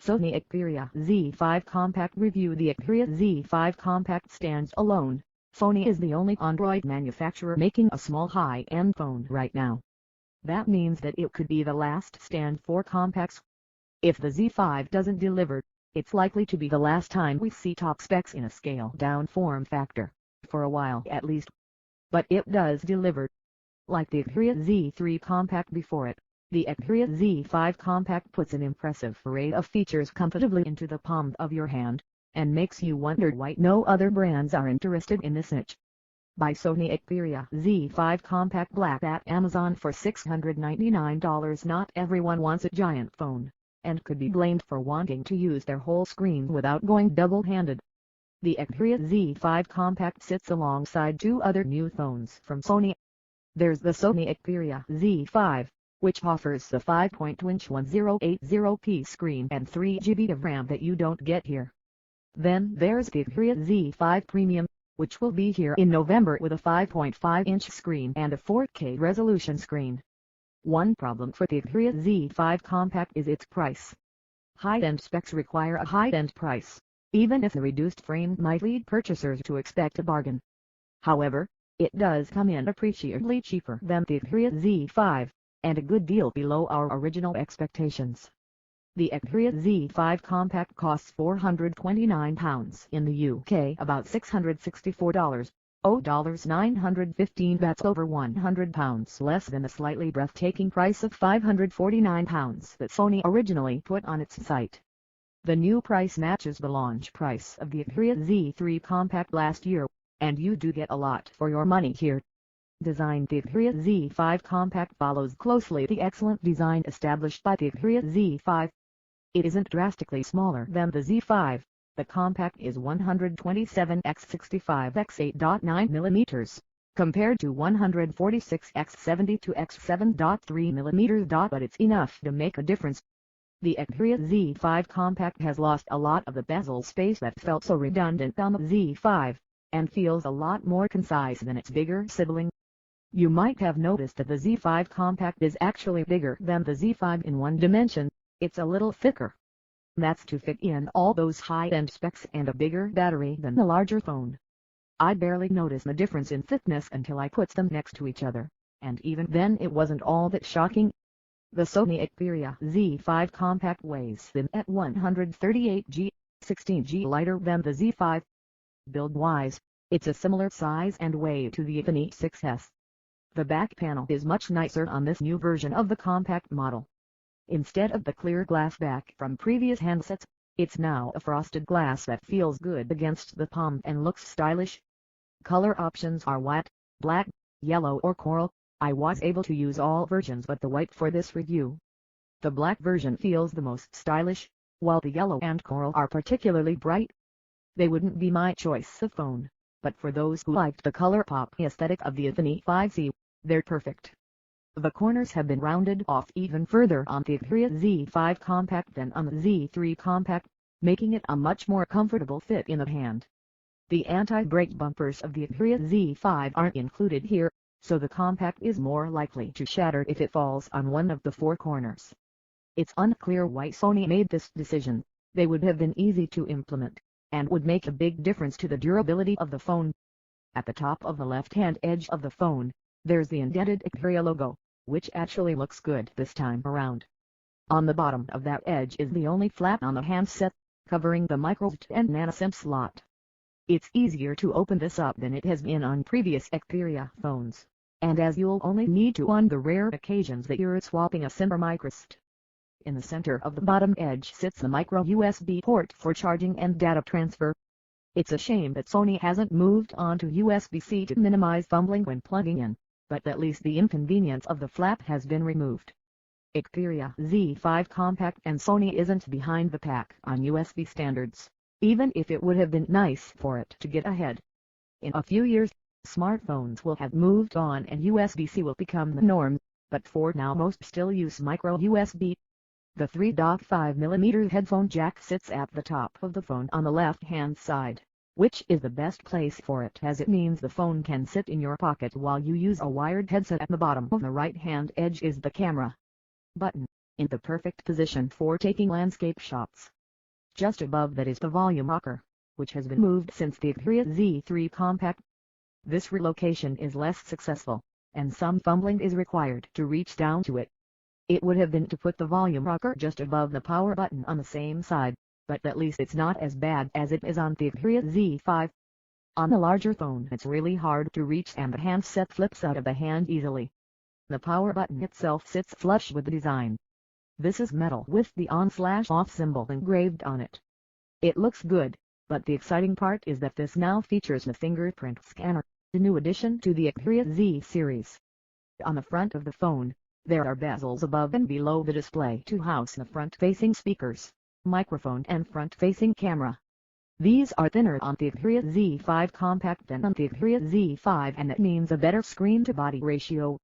Sony Xperia Z5 Compact Review. The Xperia Z5 Compact stands alone. Sony is the only Android manufacturer making a small high-end phone right now. That means that it could be the last stand for compacts. If the Z5 doesn't deliver, it's likely to be the last time we see top specs in a scaled-down form factor, for a while at least. But it does deliver. Like the Xperia Z3 Compact before it, the Xperia Z5 Compact puts an impressive array of features comfortably into the palm of your hand, and makes you wonder why no other brands are interested in this niche. Buy Sony Xperia Z5 Compact Black at Amazon for $699. Not everyone wants a giant phone, and could be blamed for wanting to use their whole screen without going double-handed. The Xperia Z5 Compact sits alongside two other new phones from Sony. There's the Sony Xperia Z5, which offers the 5.2-inch 1080p screen and 3 GB of RAM that you don't get here. Then there's the Xperia Z5 Premium, which will be here in November with a 5.5-inch screen and a 4K resolution screen. One problem for the Xperia Z5 Compact is its price. High-end specs require a high-end price, even if the reduced frame might lead purchasers to expect a bargain. However, it does come in appreciably cheaper than the Xperia Z5, and a good deal below our original expectations. The Xperia Z5 Compact costs £429 in the UK, about $664, $915. That's over £100 less than the slightly breathtaking price of £549 that Sony originally put on its site. The new price matches the launch price of the Xperia Z3 Compact last year, and you do get a lot for your money here. Design. The Xperia Z5 Compact follows closely the excellent design established by the Xperia Z5. It isn't drastically smaller than the Z5. The Compact is 127 x 65 x 8.9 mm, compared to 146 x 72 x 7.3 mm. But it's enough to make a difference. The Xperia Z5 Compact has lost a lot of the bezel space that felt so redundant on the Z5, and feels a lot more concise than its bigger sibling. You might have noticed that the Z5 Compact is actually bigger than the Z5 in one dimension. It's a little thicker. That's to fit in all those high-end specs and a bigger battery than the larger phone. I barely noticed the difference in thickness until I put them next to each other, and even then it wasn't all that shocking. The Sony Xperia Z5 Compact weighs thin at 138 g, 16 g lighter than the Z5. Build-wise, it's a similar size and weight to the iPhone 6s. The back panel is much nicer on this new version of the compact model. Instead of the clear glass back from previous handsets, it's now a frosted glass that feels good against the palm and looks stylish. Color options are white, black, yellow or coral. I was able to use all versions but the white for this review. The black version feels the most stylish, while the yellow and coral are particularly bright. They wouldn't be my choice of phone, but for those who liked the color pop aesthetic of the iPhone 5C, they're perfect. The corners have been rounded off even further on the Xperia Z5 Compact than on the Z3 Compact, making it a much more comfortable fit in the hand. The anti-brake bumpers of the Xperia Z5 aren't included here, so the Compact is more likely to shatter if it falls on one of the four corners. It's unclear why Sony made this decision. They would have been easy to implement, and would make a big difference to the durability of the phone. At the top of the left-hand edge of the phone, there's the indented Xperia logo, which actually looks good this time around. On the bottom of that edge is the only flap on the handset, covering the microSD and nano SIM slot. It's easier to open this up than it has been on previous Xperia phones, and as you'll only need to on the rare occasions that you're swapping a SIM or microSD. In the center of the bottom edge sits the micro USB port for charging and data transfer. It's a shame that Sony hasn't moved on to USB-C to minimize fumbling when plugging in, but at least the inconvenience of the flap has been removed. Xperia Z5 Compact and Sony isn't behind the pack on USB standards, even if it would have been nice for it to get ahead. In a few years, smartphones will have moved on and USB-C will become the norm, but for now most still use micro USB. The 3.5mm headphone jack sits at the top of the phone on the left-hand side, which is the best place for it as it means the phone can sit in your pocket while you use a wired headset. At the bottom of the right-hand edge is the camera button. in the perfect position for taking landscape shots. Just above that is the volume rocker, which has been moved since the Xperia Z3 Compact. This relocation is less successful, and some fumbling is required to reach down to it. It would have been to put the volume rocker just above the power button on the same side, but at least it's not as bad as it is on the Xperia Z5. On the larger phone it's really hard to reach and the handset flips out of the hand easily. The power button itself sits flush with the design. This is metal with the on/off symbol engraved on it. It looks good, but the exciting part is that this now features the fingerprint scanner, a new addition to the Xperia Z series. On the front of the phone, there are bezels above and below the display to house the front-facing speakers, microphone and front-facing camera. These are thinner on the Xperia Z5 Compact than on the Xperia Z5, and that means a better screen-to-body ratio.